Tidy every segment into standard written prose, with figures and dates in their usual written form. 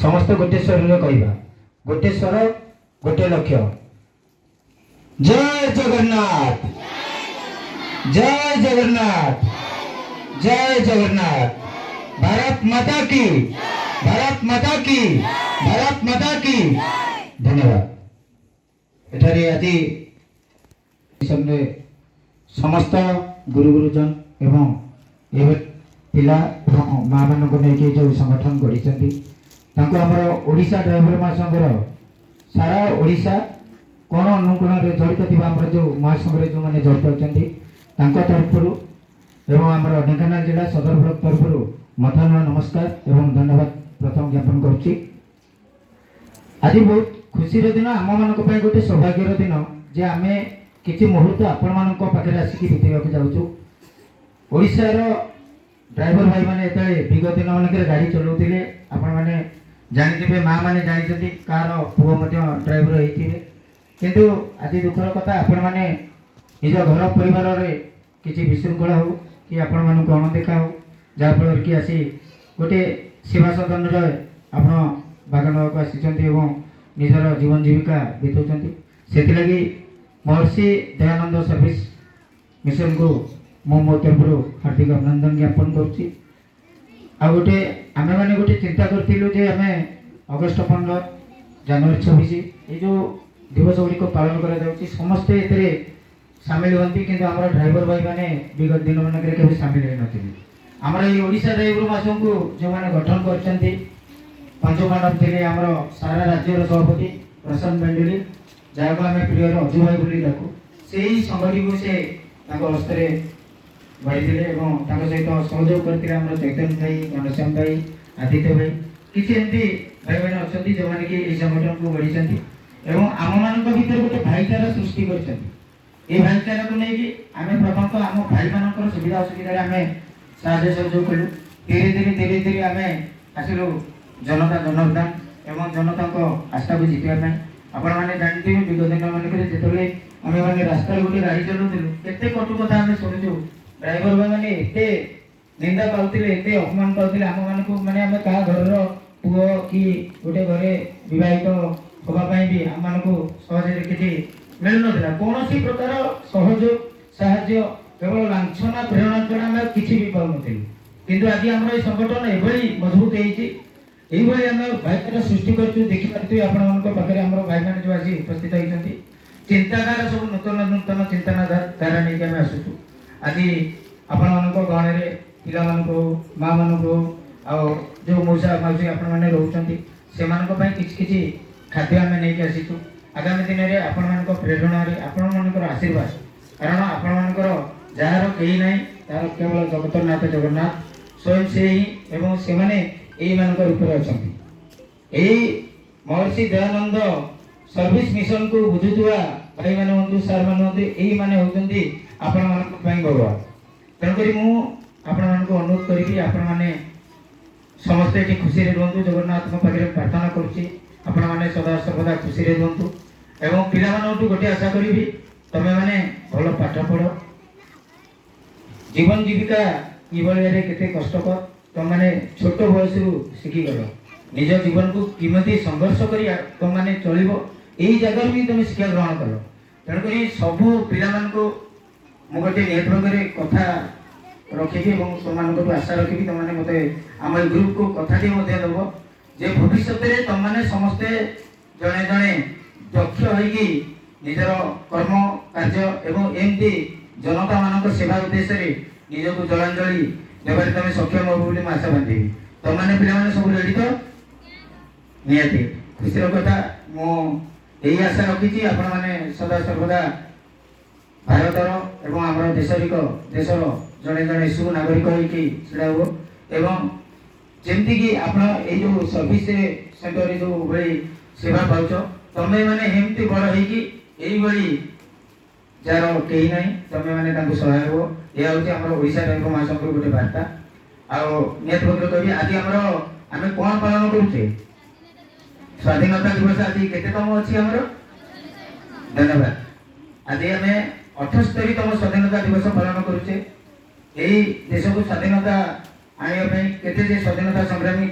समस्त गोटे स्वर रे कहबा गोटे स्वर गोटे लक्ष्य जय जगन्नाथ जय जगन्नाथ जय जगन्नाथ भारत माता की भारत माता की भारत माता की धन्यवाद। एठारे आज समस्त गुरु गुरुजन एवं ये पिला माँ मान को लेकिन जो संगठन गढ़ी आमर ओडिशा ड्राइवर महासंघर सारा ओडिशा कोण अनुकोण जड़ित थी आम जो महासंघ जो मैंने जड़ित अच्छा तरफ एवं आमर ढेंकानाल जिला सदर ब्लॉक तरफ मथानुआ नमस्कार एवं धन्यवाद प्रथम ज्ञापन करुच्ची। आज बहुत खुशी दिन आम मान गोटे सौभाग्यर दिन जे आम किसी मुहूर्त आपण मान पाखे आसिक बितेक जाऊँ। ओडिशार ड्राइवर भाई मैंने ये विगत दिन मानक गाड़ी चलाऊे आपण मैंने जानी माँ मैंने जानते कार पुओ ड्राइवर होते किंतु आज दुखर कथा आपण मैंने निज घर परिवार किसी विशृंखला हो कि आपण मानक अणदेखा हो जहाँफल कि आसी गोटे सेवा सदन आप बागान आसी निजर जीवन जीविका बीतौं से महर्षि दयानंद सर्विस मिशन को मो तरफ हार्दिक अभिनंदन ज्ञापन करुच्ची। आ गोटे आम मैंने गोटे चिंता करूँ आम अगस्ट 15 जनवरी 26 ये जो दिवस गुड़िक पालन कर समस्ते ए सामिल होती किंतु आम ड्राइवर भाई मैंने विगत दिन मानक कभी सामिल होती आमर ये ओडिशा ड्राइवर महासंघ को जो मैंने गठन कर पंचमांडव थे आमर सारा राज्यर सभापति प्रशांत बेंडुली जहाँ को आम प्रिय अजु भाई बोली डाकू से ही संगठी को से हस्ते बढ़ी सहित सहयोग करते चैतन्य भाई घनश्याम भाई आदित्य भाई किसी एमती भाई मैंने अच्छा जो मैंने कि संगठन को गढ़ी आम मान भर गोटे भाईचारा सृष्टि कर भाईचारा को लेकिन आम प्रथम आम भाई मान सुविधा असुविधा आम साहय सहयोग कलु धीरे धीरे आम आसिलु जनता जनार्दन एवं जनता को आस्था को जितने आपण मैंने जानते विगत दिन मानक जो आम मैंने रास्ता गोटे गाड़ी चलाऊलु केते कटु कथा आम शुणुचु ड्राइवर भाई मैंने एते निंदा पाते एते अपमान पाते आम मान को मैंने आम क्या घर पुओ कि गोटे घरे बहित होगापी भी आम मान को सहज किसी मिलू ना कौन प्रकार सहयोग साहाय्य केवल लाछना प्रेरणा छड़ा आम किसी भी पाऊन किंतु आज आम संगठन एभली मजबूत होती आम भाईचारा सृष्टि कर देखिपे आपरे आम भाई मैंने जो आज उपस्थित होती चिंताधारा सब नूतन नूतन चिंताधारा नहीं आम आसुचु आज आपण मान गहण पिला माँ मान जो मौसा मौसी आपण मैंने रोचान से किसी खाद्य आम नहीं आसीचु आगामी दिन में आपण मान प्रेरणा आपण मान आशीर्वाद कारण आपण मान जार कहीं ना तार केवल जगतरनाथ जगन्नाथ स्वयं से ही एवं से माने यही मान रूप अच्छा महर्षि दयानंद सर्विस मिशन को बुझुवा भाई मैंने हूँ सार मैंने हूँ यही मैंने होती आपण मान भगवान तेणुक मुझे अनुरोध करी आपण मैंने समस्ते ये खुशी रुहतु जगन्नाथ पाखे प्रार्थना करुँचे सदा सर्वदा खुशी रुहतु एवं पिलाठू गोटे आशा करी तमें मैंने भल पाठ पढ़ जीवन जीविका किभली केते कष्टकर तुम मैंने छोट बयस शिखिगल निज जीवन को किमती संघर्ष कर तुम मैंने चलो यही जगह भी तुम शिक्षा ग्रहण कल तेणुक सबू पिला गोटे नेटवर्क कथा रखी तुम आशा रखी तुमने मत आम ग्रुप को कथाटी दब जे भविष्य में तुमने समस्ते जड़े जड़े दक्ष होगी निजर कर्म कार्य एवं एमती जनता मान सेवा उद्देश्य निजक जलांजलि देवे तुम सक्षम हो मुझे आशा बांधि तुमने पे सब रेडी तो निहाती खुशी कथा मुझे आशा रखी आपण मैंने सदा सर्वदा भारतर एवं आम देशर जड़े जड़े सुनागरिक हो एवं जमती कि आप जो सर्विस सेंटर जो भाई सेवा पाच तुम्हें मैंने एमती बड़ होगी जार कहीं ना तुम्हें मैंने सहाय हो यह हूँ ओडिशा ड्राइवर महासंघ गोटे बार्ता आठ कह आज आम कौन पालन करुचे स्वाधीनता दिवस आज केतम अच्छी आमर धन्यवाद आज आम 78तम स्वाधीनता दिवस पालन करुचे यही देश को स्वाधीनता आने केते स्वाधीनता संग्रामी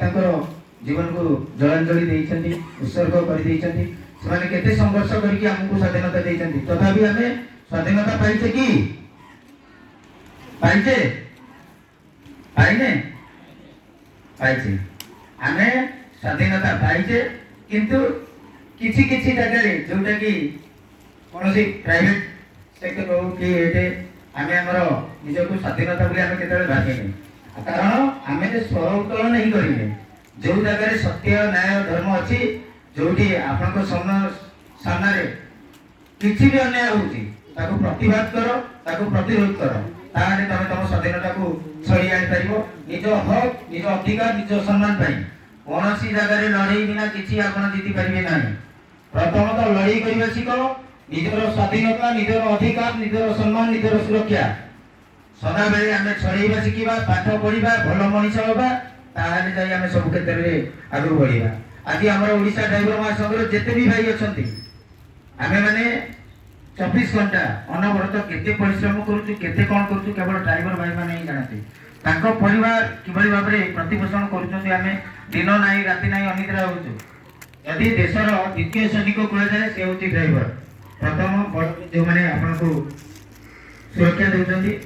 जीवन को जलांजलि देइछन्ति उत्सर्ग कर देइछन्ति ସେମାନେ କେତେ ସଂଘର୍ଷ କରିକି ଆମକୁ ସ୍ୱାଧୀନତା ଦେଇଛନ୍ତି ତଥାପି ଆମେ ସ୍ୱାଧୀନତା ପାଇଛେ କି ପାଇଛେ ପାଇନେ ପାଇଛେ ଆମେ ସ୍ୱାଧୀନତା ପାଇଛେ କିନ୍ତୁ କିଛି କିଛି ଜାଗାରେ ଯୋଉଟା କି କୌଣସି ପ୍ରାଇଭେଟ ସେକ୍ଟର ହଉ କି ଏଠି ଆମେ ଆମର ନିଜକୁ ସ୍ୱାଧୀନତା ବୋଲି ଆମେ କେତେବେଳେ ଭାବିନେ କାରଣ ଆମେ ସ୍ୱର ଉତ୍ତୋଳନ ହିଁ କରିନେ ଯୋଉ ଜାଗାରେ ସତ୍ୟ ନ୍ୟାୟ ଧର୍ମ ଅଛି जोटी आपन सामने किसी भी अन्याय होउची ताको प्रतिवाद करो ताको प्रतिरोध करो ताने तमे तम स्वाधीनता को छड़ी आनि परिबो निज हक निज अधिकार निज सम्मान पाई कोनोसी जगह रे लड़ाई बिना किछि आपन जीति परिबे नाही प्रथम तो लड़ाई करिबा सिको निजर स्वाधीनता निजर अधिकार निजर सम्मान निजर सुरक्षा सदा बेले आमे छड़ीबा सिकिबा पाठ पढिबा भलो मनीष होबा ताहाले जाई आमे सब क्षेत्र रे आगु बढ़िबा आज आम ओडिशा ड्राइवर महासंघ जिते भी भाई अच्छा आम मैंने 24 घंटा अनवरत केते परिश्रम करुचु केते कौन करुचु केवल ड्राइवर भाई मैंने ही जानते परिवार किभली भाव में प्रतिपोषण करुचंती आमे दिन नाई राति नाई अनिद्रा होचु यदि देशर द्वितीय सैनिक कह जाए से होची ड्राइवर प्रथम जो माने आपन को सुरक्षा देउचंती।